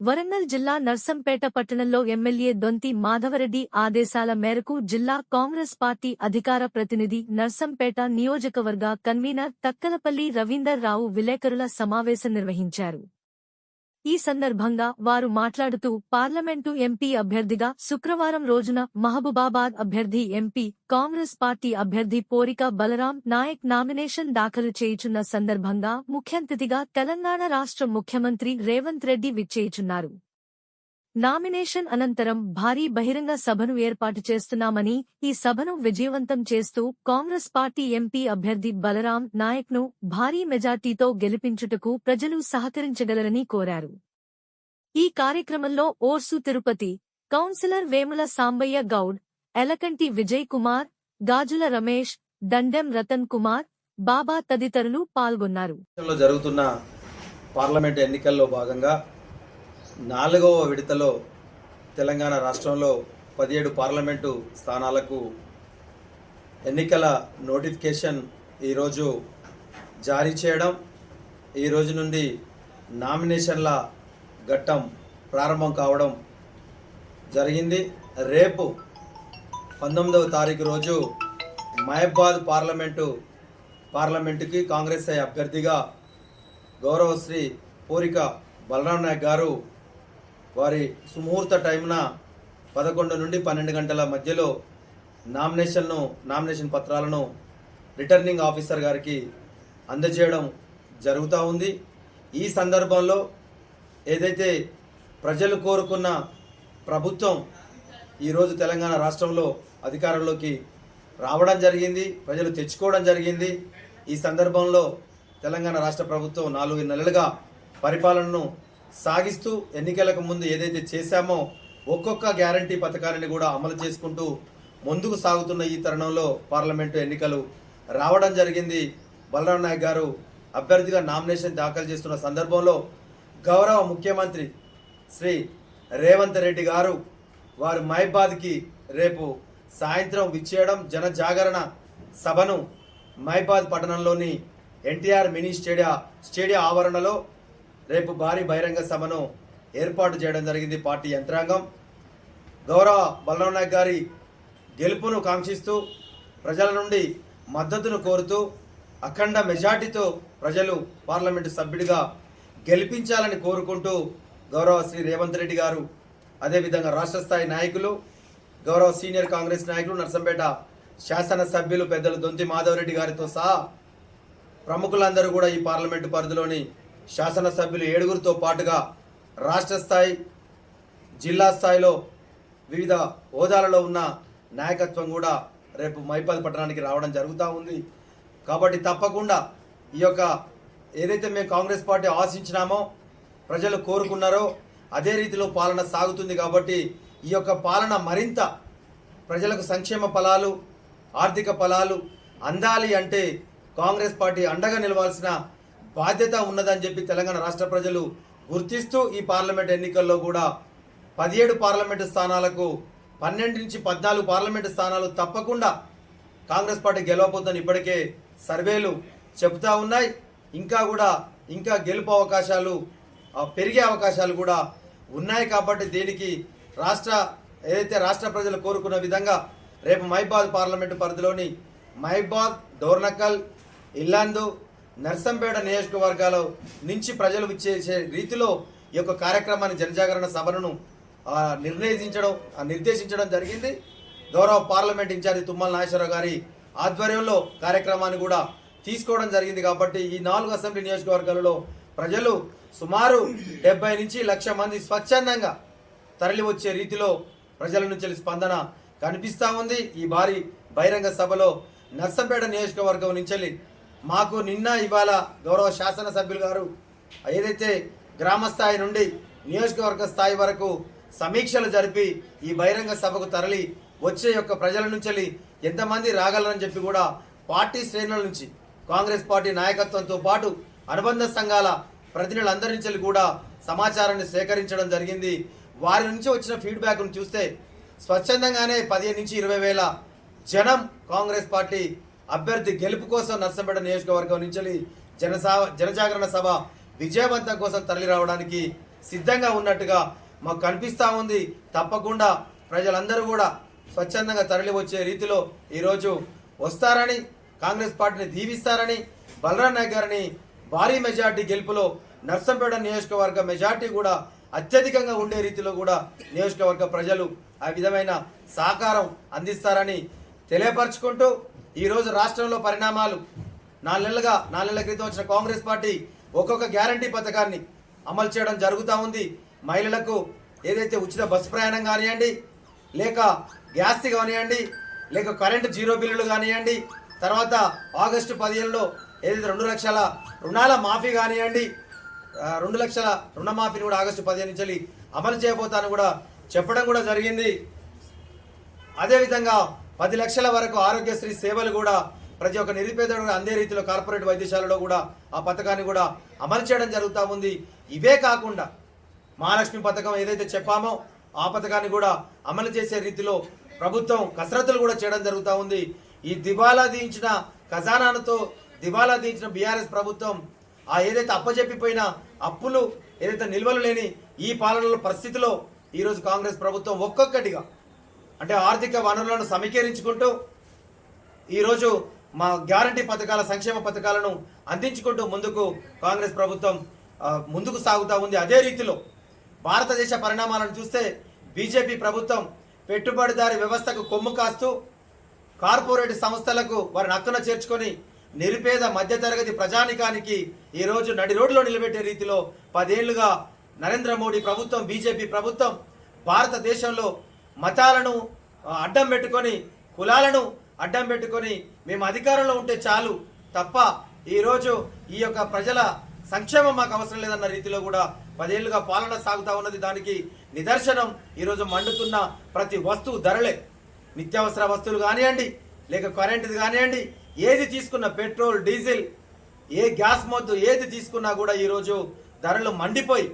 వరంగల్ జిల్లా నర్సంపేట పట్టణంలో ఎమ్మెల్యే దొంతి మాధవరెడ్డి ఆదేశాల మేరకు జిల్లా కాంగ్రెస్ పార్టీ అధికార ప్రతినిధి నర్సంపేట నియోజకవర్గ కన్వీనర్ తక్కలపల్లి రవీందర్ రావు విలేకరుల సమావేశం నిర్వహించారు. ఈ సందర్భంగా వారు మాట్లాడుతూ పార్లమెంటు ఎంపీ అభ్యర్థిగా శుక్రవారం రోజున మహబూబాబాద్ అభ్యర్థి ఎంపీ కాంగ్రెస్ పార్టీ అభ్యర్థి పోరిక బలరాం నాయక్ నామినేషన్ దాఖలు చేయుచున్న సందర్భంగా ముఖ్యాతిథిగా తెలంగాణ రాష్ట్ర ముఖ్యమంత్రి రేవంత్ రెడ్డి విచ్చేయుచున్నారు. నామినేషన్ అనంతరం భారీ బహిరంగ సభను ఏర్పాటు చేస్తున్నామని, ఈ సభను విజయవంతం చేస్తూ కాంగ్రెస్ పార్టీ ఎంపీ అభ్యర్థి బలరాం నాయక్ను భారీ మెజార్టీతో గెలిపించుటకు ప్రజలు సహకరించగలరని కోరారు. ఈ కార్యక్రమంలో ఓర్సు తిరుపతి, కౌన్సిలర్ వేముల సాంబయ్య గౌడ్, ఎలకంటి విజయ్ కుమార్, గాజుల రమేష్, దండెం రతన్ కుమార్, బాబా తదితరులు పాల్గొన్నారు. జరుగుతున్న పార్లమెంట్ ఎన్నికల్లో భాగంగా 4వ విడతలో తెలంగాణ రాష్ట్రంలో 17 పార్లమెంటు స్థానాలకు ఎన్నికల నోటిఫికేషన్ ఈరోజు జారీ చేయడం, ఈ రోజు నుండి నామినేషన్ల ఘట్టం ప్రారంభం కావడం జరిగింది. రేపు 19వ తారీఖు రోజు మహబాద్ పార్లమెంటుకి కాంగ్రెస్ అభ్యర్థిగా గౌరవశ్రీ పోరిక బలరాం నాయక్ గారు వారి సుముహూర్త టైంన 11 నుండి 12 గంటల మధ్యలో నామినేషన్ పత్రాలను రిటర్నింగ్ ఆఫీసర్ గారికి అందజేయడం జరుగుతూ ఉంది. ఈ సందర్భంలో ఏదైతే ప్రజలు కోరుకున్న ప్రభుత్వం ఈరోజు తెలంగాణ రాష్ట్రంలో అధికారంలోకి రావడం జరిగింది, ప్రజలు తెచ్చుకోవడం జరిగింది. ఈ సందర్భంలో తెలంగాణ రాష్ట్ర ప్రభుత్వం 4 నెలలుగా పరిపాలనను సాగిస్తూ ఎన్నికలకు ముందు ఏదైతే చేశామో ఒక్కొక్క గ్యారంటీ పథకాన్ని కూడా అమలు చేసుకుంటూ ముందుకు సాగుతున్న ఈ తరుణంలో పార్లమెంటు ఎన్నికలు రావడం జరిగింది. బలరాం నాయక్ గారు అభ్యర్థిగా నామినేషన్ దాఖలు చేస్తున్న సందర్భంలో గౌరవ ముఖ్యమంత్రి శ్రీ రేవంత్ రెడ్డి గారు వారు మహబాద్కి రేపు సాయంత్రం విచ్చేయడం, జనజాగరణ సభను మహబాద్ పట్టణంలోని ఎన్టీఆర్ మినీ స్టేడియం ఆవరణలో రేపు భారీ బహిరంగ సభను ఏర్పాటు చేయడం జరిగింది. పార్టీ యంత్రాంగం గౌరవ బలరాం నాయక్ గారి గెలుపును కాంక్షిస్తూ ప్రజల నుండి మద్దతును కోరుతూ అఖండ మెజార్టీతో ప్రజలు పార్లమెంటు సభ్యుడిగా గెలిపించాలని కోరుకుంటూ గౌరవ శ్రీ రేవంత్ రెడ్డి గారు, అదేవిధంగా రాష్ట్ర స్థాయి నాయకులు, గౌరవ సీనియర్ కాంగ్రెస్ నాయకులు, నర్సంపేట శాసనసభ్యులు పెద్దలు దొంతి మాధవరెడ్డి గారితో సహా ప్రముఖులందరూ కూడా ఈ పార్లమెంటు పరిధిలోని శాసనసభ్యులు 7గురితో పాటుగా రాష్ట్ర స్థాయి, జిల్లా స్థాయిలో వివిధ హోదాలలో ఉన్న నాయకత్వం కూడా రేపు మహబాద్ పట్టణానికి రావడం జరుగుతూ ఉంది. కాబట్టి తప్పకుండా ఈ యొక్క ఏదైతే మేము కాంగ్రెస్ పార్టీ ఆశించినామో, ప్రజలు కోరుకున్నారో అదే రీతిలో పాలన సాగుతుంది. కాబట్టి ఈ యొక్క పాలన మరింత ప్రజలకు సంక్షేమ ఫలాలు, ఆర్థిక ఫలాలు అందాలి అంటే కాంగ్రెస్ పార్టీ అండగా నిలవాల్సిన బాధ్యత ఉన్నదని చెప్పి తెలంగాణ రాష్ట్ర ప్రజలు గుర్తిస్తూ ఈ పార్లమెంట్ ఎన్నికల్లో కూడా 17 పార్లమెంటు స్థానాలకు 12 నుంచి 14 పార్లమెంటు స్థానాలు తప్పకుండా కాంగ్రెస్ పార్టీ గెలవబోతుందని ఇప్పటికే సర్వేలు చెబుతూ ఉన్నాయి. ఇంకా గెలుపు అవకాశాలు పెరిగే అవకాశాలు కూడా ఉన్నాయి. కాబట్టి దీనికి ఏదైతే రాష్ట్ర ప్రజలు కోరుకున్న విధంగా రేపు మహబాద్ పార్లమెంటు పరిధిలోని మహబాద్, డోర్నకల్, ఇల్లందు, నర్సంపేట నియోజకవర్గాల నుంచి ప్రజలు విచ్చేసే రీతిలో ఈ యొక్క కార్యక్రమాన్ని జనజాగరణ సభను నిర్దేశించడం జరిగింది. గౌరవ పార్లమెంట్ ఇన్ఛార్జి తుమ్మల నాగేశ్వరరావు గారి ఆధ్వర్యంలో కార్యక్రమాన్ని కూడా తీసుకోవడం జరిగింది. కాబట్టి ఈ 4 అసెంబ్లీ నియోజకవర్గాలలో ప్రజలు సుమారు 70 నుంచి 1,00,000 మంది స్వచ్ఛందంగా తరలి వచ్చే రీతిలో ప్రజల నుంచి స్పందన కనిపిస్తూ ఉంది. ఈ భారీ బహిరంగ సభలో నర్సంపేట నియోజకవర్గం నుంచి మాకు ఇవాళ గౌరవ శాసనసభ్యులు గారు ఏదైతే గ్రామ స్థాయి నుండి నియోజకవర్గ స్థాయి వరకు సమీక్షలు జరిపి ఈ బహిరంగ సభకు తరలి వచ్చే యొక్క ప్రజల నుంచి ఎంతమంది రాగలరని చెప్పి కూడా పార్టీ శ్రేణుల నుంచి కాంగ్రెస్ పార్టీ నాయకత్వంతో పాటు అనుబంధ సంఘాల ప్రతినిధులందరి నుంచి కూడా సమాచారాన్ని సేకరించడం జరిగింది. వారి నుంచి వచ్చిన ఫీడ్బ్యాక్ను చూస్తే స్వచ్ఛందంగానే 15 నుంచి 20 వేల జనం కాంగ్రెస్ పార్టీ అభ్యర్థి గెలుపు కోసం నర్సంపేట నియోజకవర్గం నుంచి జనజాగరణ సభ విజయవంతం కోసం తరలి రావడానికి సిద్ధంగా ఉన్నట్టుగా మాకు కనిపిస్తూ ఉంది. తప్పకుండా ప్రజలందరూ కూడా స్వచ్ఛందంగా తరలి వచ్చే రీతిలో ఈరోజు వస్తారని, కాంగ్రెస్ పార్టీని దీవిస్తారని, బలరాం నాయక్ గారిని భారీ మెజార్టీ గెలుపులో నర్సంపేట నియోజకవర్గ మెజార్టీ కూడా అత్యధికంగా ఉండే రీతిలో కూడా నియోజకవర్గ ప్రజలు ఆ విధమైన సహకారం అందిస్తారని తెలియపరచుకుంటూ ఈరోజు రాష్ట్రంలో పరిణామాలు 4 నెలల క్రితం వచ్చిన కాంగ్రెస్ పార్టీ ఒక్కొక్క గ్యారంటీ పథకాన్ని అమలు చేయడం జరుగుతూ ఉంది. మహిళలకు ఏదైతే ఉచిత బస్సు ప్రయాణం కానివ్వండి, లేక గ్యాస్ కానివ్వండి, లేక కరెంటు జీరో బిల్లులు కానివ్వండి, తర్వాత ఆగస్టు 15లో ఏదైతే 2 లక్షల రుణాల మాఫీ కానివ్వండి, 2 లక్షల రుణమాఫీని కూడా ఆగస్టు 15 నుంచి అమలు చేయబోతాను కూడా చెప్పడం కూడా జరిగింది. అదేవిధంగా 10 లక్షల వరకు ఆరోగ్యశ్రీ సేవలు కూడా ప్రతి ఒక్క నిరుపేదకు అందే రీతిలో కార్పొరేట్ వైద్యశాలలో కూడా ఆ పథకాన్ని కూడా అమలు చేయడం జరుగుతూ ఉంది. ఇవే కాకుండా మహాలక్ష్మి పథకం ఏదైతే చెప్పామో ఆ పథకాన్ని కూడా అమలు చేసే రీతిలో ప్రభుత్వం కసరత్తులు కూడా చేయడం జరుగుతూ ఉంది. ఈ దివాలా దించిన ఖజానాతో దివాలా దించిన బీఆర్ఎస్ ప్రభుత్వం ఆ ఏదైతే అప్పచెప్పిపోయిన అప్పులు ఏదైతే నిల్వలు లేని ఈ పాలనలో పరిస్థితిలో ఈరోజు కాంగ్రెస్ ప్రభుత్వం ఒక్కొక్కటిగా అంటే ఆర్థిక వనరులను సమీకరించుకుంటూ ఈరోజు మా గ్యారంటీ పథకాల సంక్షేమ పథకాలను అందించుకుంటూ ముందుకు కాంగ్రెస్ ప్రభుత్వం ముందుకు సాగుతూ ఉంది. అదే రీతిలో భారతదేశ పరిణామాలను చూస్తే బీజేపీ ప్రభుత్వం పెట్టుబడిదారి వ్యవస్థకు కొమ్ము కాస్తూ కార్పొరేట్ సంస్థలకు వారిని హక్కున చేర్చుకొని నిరుపేద మధ్యతరగతి ప్రజానికానికి ఈరోజు నడి రోడ్లో నిలబెట్టే రీతిలో 10 ఏళ్లుగా నరేంద్ర మోడీ ప్రభుత్వం, బీజేపీ ప్రభుత్వం భారతదేశంలో మతాలను అడ్డం పెట్టుకొని, కులాలను అడ్డం పెట్టుకొని మేము అధికారంలో ఉంటే చాలు తప్ప ఈరోజు ఈ యొక్క ప్రజల సంక్షేమం మాకు అవసరం లేదన్న రీతిలో కూడా 10 ఏళ్లుగా పాలన సాగుతూ ఉన్నది. దానికి నిదర్శనం ఈరోజు మండుతున్న ప్రతి వస్తువు ధరలే. నిత్యావసర వస్తువులు కానివ్వండి, లేక కరెంటుది కానివ్వండి, ఏది తీసుకున్న పెట్రోల్, డీజిల్, ఏ గ్యాస్ మొద్దు ఏది తీసుకున్నా కూడా ఈరోజు ధరలు మండిపోయి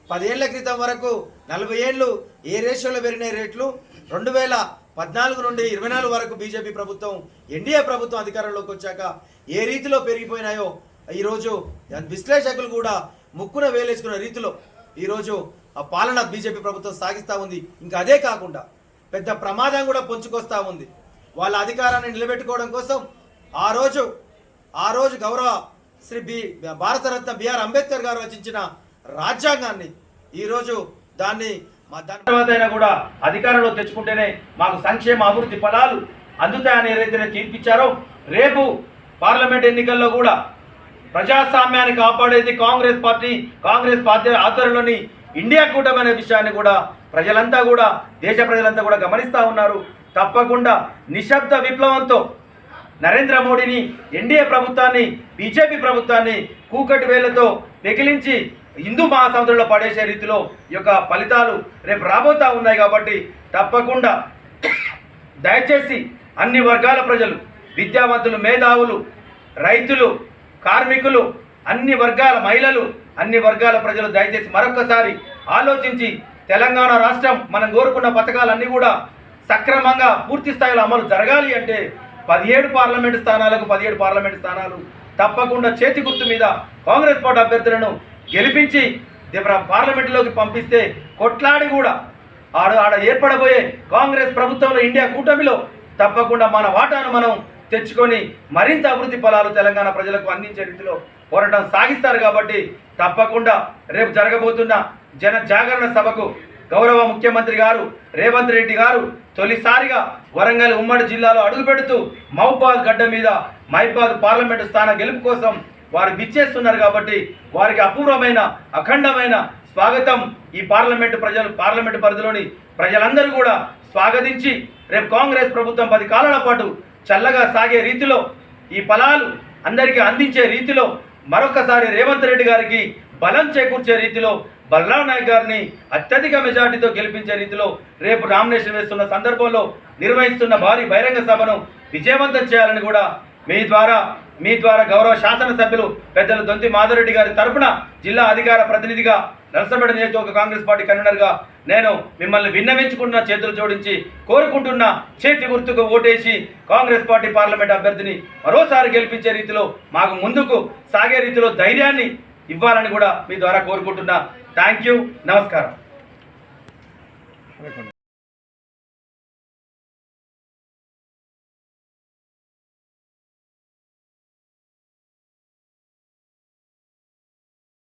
10 ఏళ్ల క్రితం వరకు 40 ఏళ్ళు ఏ రేషియోలో పెరిగిన రేట్లు 2014 నుండి 24 వరకు బీజేపీ ప్రభుత్వం, ఎన్డీఏ ప్రభుత్వం అధికారంలోకి వచ్చాక ఏ రీతిలో పెరిగిపోయినాయో ఈరోజు విశ్లేషకులు కూడా ముక్కున వేలేసుకున్న రీతిలో ఈరోజు ఆ పాలన బీజేపీ ప్రభుత్వం సాగిస్తూ ఉంది. ఇంకా అదే కాకుండా పెద్ద ప్రమాదం కూడా పొంచుకొస్తూ ఉంది. వాళ్ళ అధికారాన్ని నిలబెట్టుకోవడం కోసం ఆ రోజు గౌరవ శ్రీ భారతరత్న బిఆర్ అంబేద్కర్ గారు రచించిన రాజ్యాంగాన్ని ఈరోజు దాని తర్వాత అయినా కూడా అధికారంలో తెచ్చుకుంటేనే మాకు సంక్షేమ అభివృద్ధి ఫలాలు అందుతాయని ఏదైతే తీర్పిచ్చారో రేపు పార్లమెంట్ ఎన్నికల్లో కూడా ప్రజాస్వామ్యాన్ని కాపాడేది కాంగ్రెస్ పార్టీ ఆధ్వర్యంలోని ఇండియా కూటమి అనే విషయాన్ని కూడా ప్రజలంతా కూడా, దేశ ప్రజలంతా కూడా గమనిస్తూ ఉన్నారు. తప్పకుండా నిశ్శబ్ద విప్లవంతో నరేంద్ర మోడీని, ఎన్డీఏ ప్రభుత్వాన్ని, బీజేపీ ప్రభుత్వాన్ని కూకటి వేళ్లతో పెకిలించి హిందూ మహాసముద్రంలో పడేసే రీతిలో ఈ యొక్క ఫలితాలు రేపు రాబోతా ఉన్నాయి. కాబట్టి తప్పకుండా దయచేసి అన్ని వర్గాల ప్రజలు, విద్యావంతులు, మేధావులు, రైతులు, కార్మికులు, అన్ని వర్గాల మహిళలు, అన్ని వర్గాల ప్రజలు దయచేసి మరొకసారి ఆలోచించి తెలంగాణ రాష్ట్రం మనం కోరుకున్న పథకాలన్నీ కూడా సక్రమంగా పూర్తి స్థాయిలో అమలు జరగాలి అంటే 17 పార్లమెంటు స్థానాలు తప్పకుండా చేతి గుర్తు మీద కాంగ్రెస్ పార్టీ అభ్యర్థులను గెలిపించి పార్లమెంటులోకి పంపిస్తే కొట్లాడి కూడా ఆడ ఏర్పడబోయే కాంగ్రెస్ ప్రభుత్వంలో, ఇండియా కూటమిలో తప్పకుండా మన వాటాను మనం తెచ్చుకొని మరింత అభివృద్ధి ఫలాలు తెలంగాణ ప్రజలకు అందించే రీతిలో పోరాటం సాగిస్తారు. కాబట్టి తప్పకుండా రేపు జరగబోతున్న జన జాగరణ సభకు గౌరవ ముఖ్యమంత్రి గారు రేవంత్ రెడ్డి గారు తొలిసారిగా వరంగల్ ఉమ్మడి జిల్లాలో అడుగుపెడుతూ మహబూబాద్ గడ్డ మీద మహబూబాద్ పార్లమెంటు స్థాన గెలుపు కోసం వారు విచ్చేస్తున్నారు. కాబట్టి వారికి అపూర్వమైన, అఖండమైన స్వాగతం ఈ పార్లమెంటు పరిధిలోని ప్రజలందరూ కూడా స్వాగతించి రేపు కాంగ్రెస్ ప్రభుత్వం 10 కాలాల పాటు చల్లగా సాగే రీతిలో, ఈ ఫలాలు అందరికీ అందించే రీతిలో, మరొకసారి రేవంత్ రెడ్డి గారికి బలం చేకూర్చే రీతిలో, బలరాం నాయక్ గారిని అత్యధిక మెజార్టీతో గెలిపించే రీతిలో రేపు నామినేషన్ వేస్తున్న సందర్భంలో నిర్వహిస్తున్న భారీ బహిరంగ సభను విజయవంతం చేయాలని కూడా మీ ద్వారా గౌరవ శాసనసభ్యులు పెద్దలు దొంతి మాధవరెడ్డి గారి తరపున జిల్లా అధికార ప్రతినిధిగా, నర్సంపేట నియోజకవర్గ కాంగ్రెస్ పార్టీ కన్వీనర్గా నేను మిమ్మల్ని విన్నవించుకుంటున్న, చేతులు జోడించి కోరుకుంటున్న, చేతి గుర్తుకు ఓటేసి కాంగ్రెస్ పార్టీ పార్లమెంట్ అభ్యర్థిని మరోసారి గెలిపించే రీతిలో, మాకు ముందుకు సాగే రీతిలో ధైర్యాన్ని ఇవ్వాలని కూడా మీ ద్వారా కోరుకుంటున్నా. Thank you. నమస్కారం.